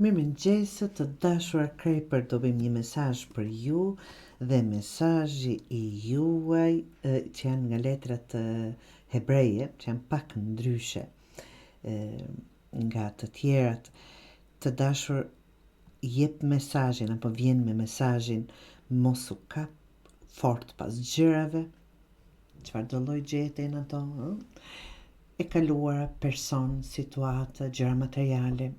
Mirëmëngjes, të dashur Krejper, do bëjmë një mesazh për ju dhe mesazhi i juaj që janë nga letrat hebreje, që janë pak ndryshe nga të tjerat. Të dashur, jep mesazhin apo vjen me mesazhin mos u kap fort pas gjërave, çfarë do lloj gjeten ato, e kaluara, person, situata, gjëra materiale.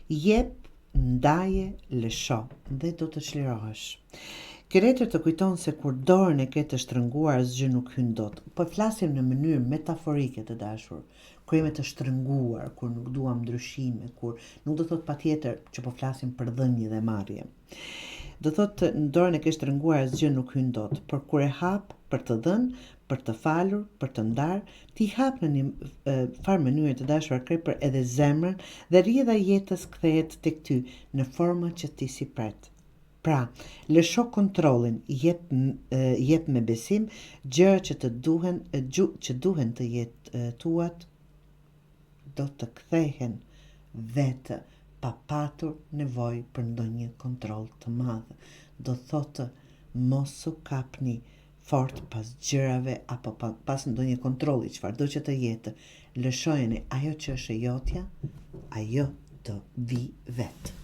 Jep, ndaje, lësho dhe do të çlirohesh. Ky letër të kujton se kur dorën e ke të shtrënguar asgjë nuk hyn dot. Po flasim në mënyrë metaforike, të dashur. Kur jemi të shtrënguar, kur nuk duam ndryshime, kur nuk do thot patjetër që po flasim për dhënje dhe marrje. Do thot në dorën e ke shtrënguar asgjë nuk hyn dot, por kur e hap për të dhënë, për të falur, për të ndarë, ti hap në një farë mënyrë, të dashur Krejper, edhe zemrën dhe rrjedha jetës kthehet tek ty në forma që ti si pret. Pra, lësho kontrollin, jep me besim gjëra që të duhen të jetë tuat do të kthehen vetë pa patur nevojë për ndonjë kontroll të madh. Do thotë mos u kapni fort pas gjërave apo pas ndonjë kontrolli, çfarëdo që të jetë. Lëshojeni ajo që është e jotja, ajo do vi vetë.